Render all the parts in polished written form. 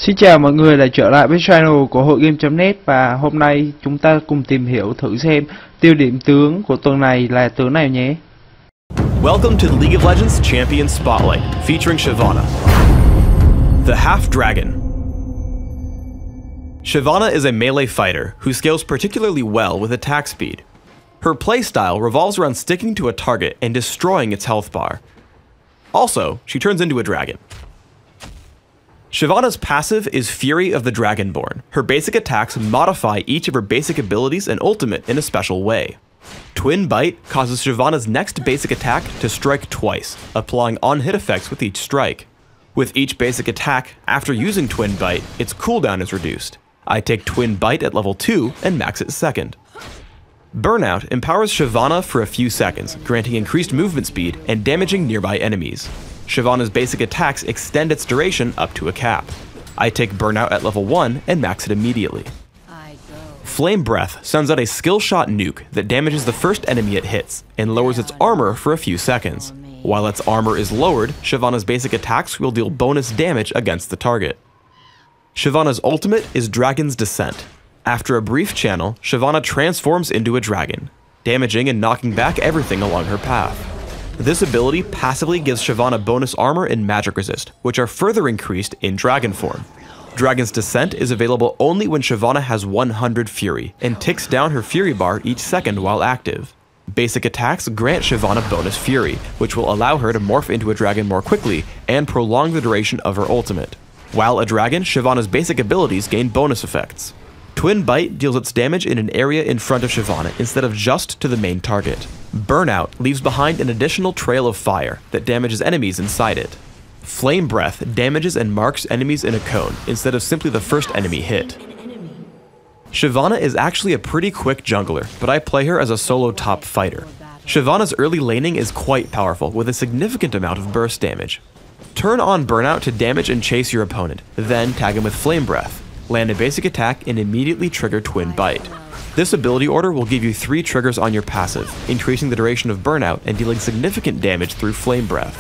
Xin chào mọi người đã trở lại với channel của hội game.net và hôm nay chúng ta cùng tìm hiểu thử xem tiêu điểm tướng của tuần này là tướng nào nhé. Welcome to the League of Legends Champion Spotlight, featuring Shyvana, the Half Dragon. Shyvana is a melee fighter who scales particularly well with attack speed. Her playstyle revolves around sticking to a target and destroying its health bar. Also, she turns into a dragon. Shyvana's passive is Fury of the Dragonborn. Her basic attacks modify each of her basic abilities and ultimate in a special way. Twin Bite causes Shyvana's next basic attack to strike twice, applying on-hit effects with each strike. With each basic attack, after using Twin Bite, its cooldown is reduced. I take Twin Bite at level 2 and max it second. Burnout empowers Shyvana for a few seconds, granting increased movement speed and damaging nearby enemies. Shyvana's basic attacks extend its duration up to a cap. I take Burnout at level 1 and max it immediately. Flame Breath sends out a skill shot nuke that damages the first enemy it hits and lowers its armor for a few seconds. While its armor is lowered, Shyvana's basic attacks will deal bonus damage against the target. Shyvana's ultimate is Dragon's Descent. After a brief channel, Shyvana transforms into a dragon, damaging and knocking back everything along her path. This ability passively gives Shyvana bonus armor and magic resist, which are further increased in dragon form. Dragon's Descent is available only when Shyvana has 100 Fury, and ticks down her Fury bar each second while active. Basic attacks grant Shyvana bonus Fury, which will allow her to morph into a dragon more quickly and prolong the duration of her ultimate. While a dragon, Shyvana's basic abilities gain bonus effects. Twin Bite deals its damage in an area in front of Shyvana instead of just to the main target. Burnout leaves behind an additional trail of fire that damages enemies inside it. Flame Breath damages and marks enemies in a cone instead of simply the first enemy hit. Shyvana is actually a pretty quick jungler, but I play her as a solo top fighter. Shyvana's early laning is quite powerful with a significant amount of burst damage. Turn on Burnout to damage and chase your opponent, then tag him with Flame Breath. Land a basic attack and immediately trigger Twin Bite. This ability order will give you 3 triggers on your passive, increasing the duration of Burnout and dealing significant damage through Flame Breath.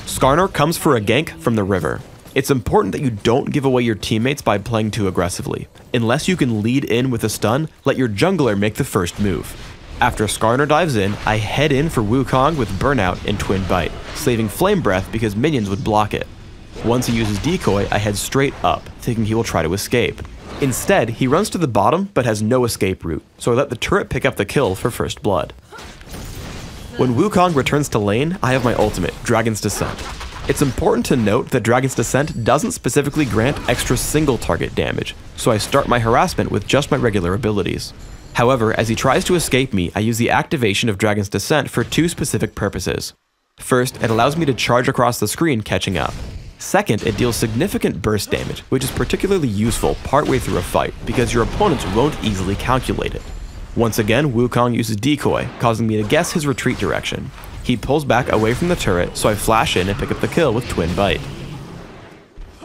Skarner comes for a gank from the river. It's important that you don't give away your teammates by playing too aggressively. Unless you can lead in with a stun, let your jungler make the first move. After Skarner dives in, I head in for Wukong with Burnout and Twin Bite, saving Flame Breath because minions would block it. Once he uses Decoy, I head straight up, thinking he will try to escape. Instead, he runs to the bottom but has no escape route, so I let the turret pick up the kill for first blood. When Wukong returns to lane, I have my ultimate, Dragon's Descent. It's important to note that Dragon's Descent doesn't specifically grant extra single target damage, so I start my harassment with just my regular abilities. However, as he tries to escape me, I use the activation of Dragon's Descent for 2 specific purposes. First, it allows me to charge across the screen catching up. Second, it deals significant burst damage, which is particularly useful partway through a fight because your opponents won't easily calculate it. Once again, Wukong uses Decoy, causing me to guess his retreat direction. He pulls back away from the turret, so I flash in and pick up the kill with Twin Bite.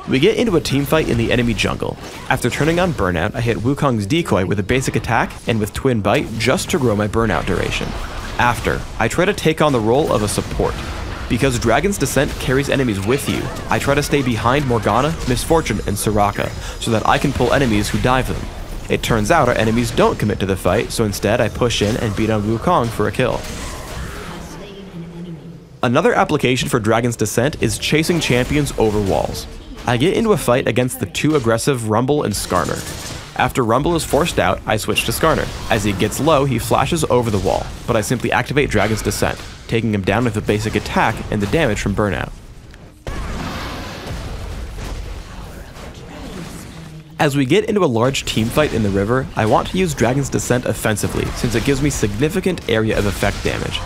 We get into a teamfight in the enemy jungle. After turning on Burnout, I hit Wukong's Decoy with a basic attack and with Twin Bite just to grow my Burnout duration. After, I try to take on the role of a support. Because Dragon's Descent carries enemies with you, I try to stay behind Morgana, Misfortune, and Soraka, so that I can pull enemies who dive them. It turns out our enemies don't commit to the fight, so instead I push in and beat on Wukong for a kill. Another application for Dragon's Descent is chasing champions over walls. I get into a fight against the 2 aggressive Rumble and Skarner. After Rumble is forced out, I switch to Skarner. As he gets low, he flashes over the wall, but I simply activate Dragon's Descent, taking him down with a basic attack and the damage from Burnout. As we get into a large teamfight in the river, I want to use Dragon's Descent offensively since it gives me significant area of effect damage.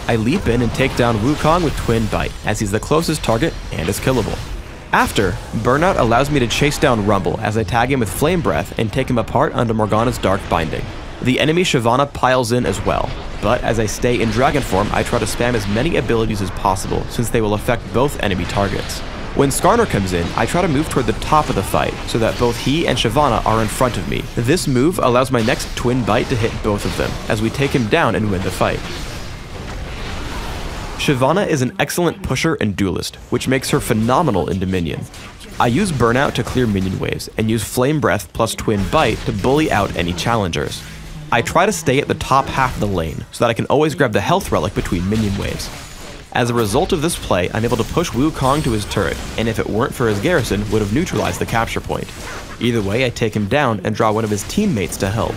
I leap in and take down Wukong with Twin Bite, as he's the closest target and is killable. After, Burnout allows me to chase down Rumble as I tag him with Flame Breath and take him apart under Morgana's Dark Binding. The enemy Shyvana piles in as well, but as I stay in dragon form, I try to spam as many abilities as possible since they will affect both enemy targets. When Skarner comes in, I try to move toward the top of the fight so that both he and Shyvana are in front of me. This move allows my next Twin Bite to hit both of them as we take him down and win the fight. Shyvana is an excellent pusher and duelist, which makes her phenomenal in Dominion. I use Burnout to clear minion waves, and use Flame Breath plus Twin Bite to bully out any challengers. I try to stay at the top half of the lane, so that I can always grab the health relic between minion waves. As a result of this play, I'm able to push Wukong to his turret, and if it weren't for his garrison, would have neutralized the capture point. Either way, I take him down and draw one of his teammates to help.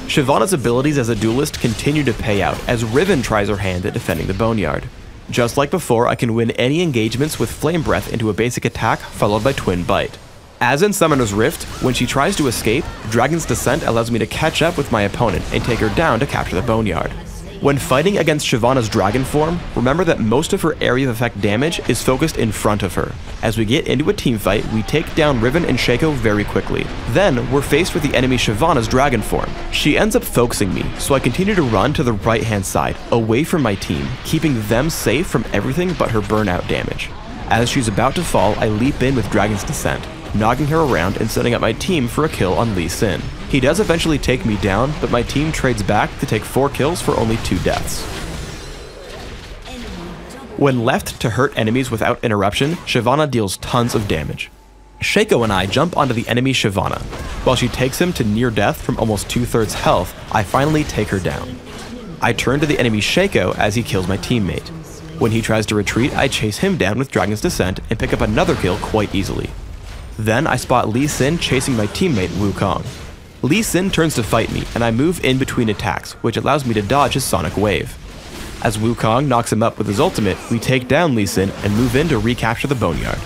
Shyvana's abilities as a duelist continue to pay out, as Riven tries her hand at defending the Boneyard. Just like before, I can win any engagements with Flame Breath into a basic attack, followed by Twin Bite. As in Summoner's Rift, when she tries to escape, Dragon's Descent allows me to catch up with my opponent and take her down to capture the Boneyard. When fighting against Shyvana's dragon form, remember that most of her area of effect damage is focused in front of her. As we get into a teamfight, we take down Riven and Shaco very quickly. Then, we're faced with the enemy Shyvana's dragon form. She ends up focusing me, so I continue to run to the right hand side, away from my team, keeping them safe from everything but her burnout damage. As she's about to fall, I leap in with Dragon's Descent, knocking her around and setting up my team for a kill on Lee Sin. He does eventually take me down, but my team trades back to take 4 kills for only 2 deaths. When left to hurt enemies without interruption, Shyvana deals tons of damage. Shaco and I jump onto the enemy Shyvana. While she takes him to near death from almost 2/3 health, I finally take her down. I turn to the enemy Shaco as he kills my teammate. When he tries to retreat, I chase him down with Dragon's Descent and pick up another kill quite easily. Then I spot Lee Sin chasing my teammate Wukong. Lee Sin turns to fight me, and I move in between attacks, which allows me to dodge his Sonic Wave. As Wukong knocks him up with his ultimate, we take down Lee Sin and move in to recapture the Boneyard.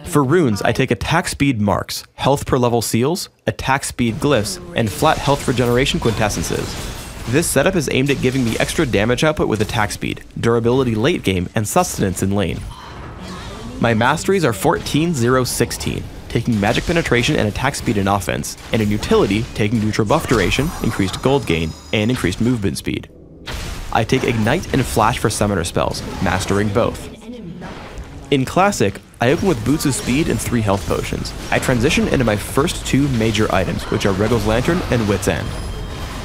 For runes, I take attack speed marks, health per level seals, attack speed glyphs, and flat health regeneration quintessences. This setup is aimed at giving me extra damage output with attack speed, durability late game, and sustenance in lane. My masteries are 14, 0, 16, taking magic penetration and attack speed in offense, and in utility, taking neutral buff duration, increased gold gain, and increased movement speed. I take ignite and flash for summoner spells, mastering both. In classic, I open with boots of speed and 3 health potions. I transition into my first 2 major items, which are Regal's Lantern and Wit's End.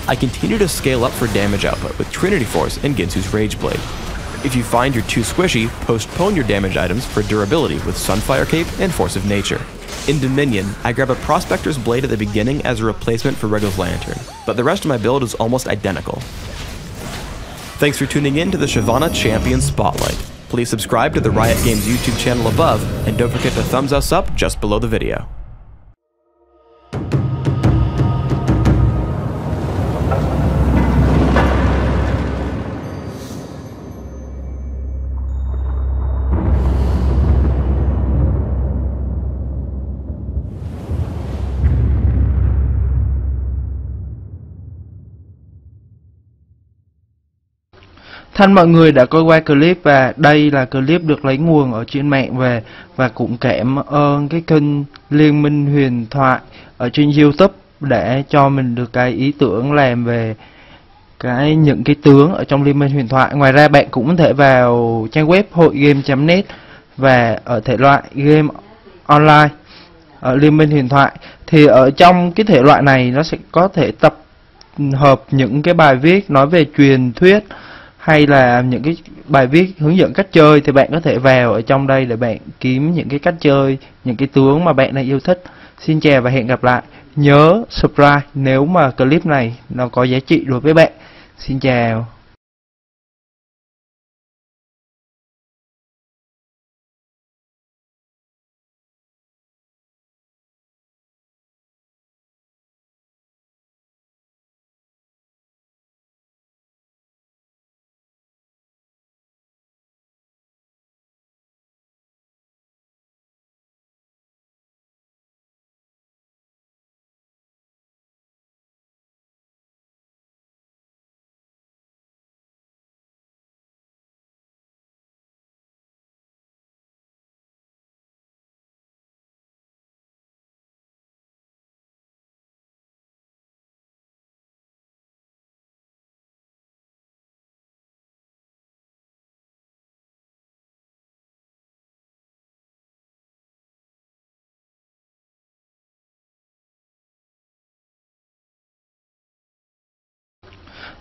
I continue to scale up for damage output with Trinity Force and Ginsu's Rage Blade. If you find you're too squishy, postpone your damage items for durability with Sunfire Cape and Force of Nature. In Dominion, I grab a Prospector's Blade at the beginning as a replacement for Regal's Lantern, but the rest of my build is almost identical. Thanks for tuning in to the Shyvana Champion Spotlight. Please subscribe to the Riot Games YouTube channel above, and don't forget to thumbs us up just below the video. Thân mọi người đã coi qua clip, và đây là clip được lấy nguồn ở trên mạng về, và cũng cảm ơn cái kênh Liên, Minh, Huyền, Thoại ở trên YouTube để cho mình được cái ý tưởng làm về những cái tướng ở trong Liên Minh Huyền Thoại. Ngoài ra bạn cũng có thể vào trang web hội game.net và ở thể loại game online ở Liên Minh Huyền Thoại, thì ở trong cái thể loại này nó sẽ có thể tập hợp những cái bài viết nói về truyền thuyết, hay là những cái bài viết hướng dẫn cách chơi, thì bạn có thể vào ở trong đây để bạn kiếm những cái cách chơi, những cái tướng mà bạn đang yêu thích. Xin chào và hẹn gặp lại. Nhớ subscribe nếu mà clip này nó có giá trị đối với bạn. Xin chào.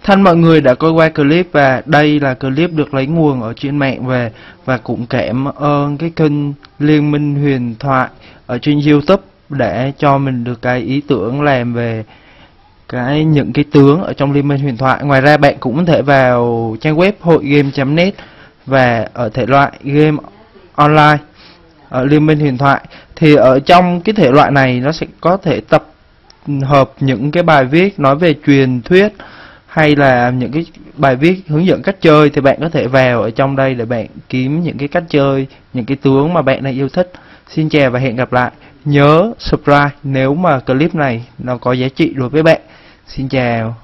Thân mọi người đã coi qua clip và đây là clip được lấy nguồn ở trên mạng về, và cũng cảm ơn cái kênh Liên, Minh, Huyền, Thoại ở trên YouTube để cho mình được cái ý tưởng làm về những cái tướng ở trong Liên, Minh, Huyền, Thoại. Ngoài ra bạn cũng có thể vào trang web hoigame.net và ở thể loại game online ở Liên, Minh, Huyền, Thoại. Thì ở trong cái thể loại này nó sẽ có thể tập hợp những cái bài viết nói về truyền thuyết hay là những cái bài viết hướng dẫn cách chơi, thì bạn có thể vào ở trong đây để bạn kiếm những cái cách chơi, những cái tướng mà bạn đang yêu thích. Xin chào và hẹn gặp lại. Nhớ subscribe nếu mà clip này nó có giá trị đối với bạn. Xin chào.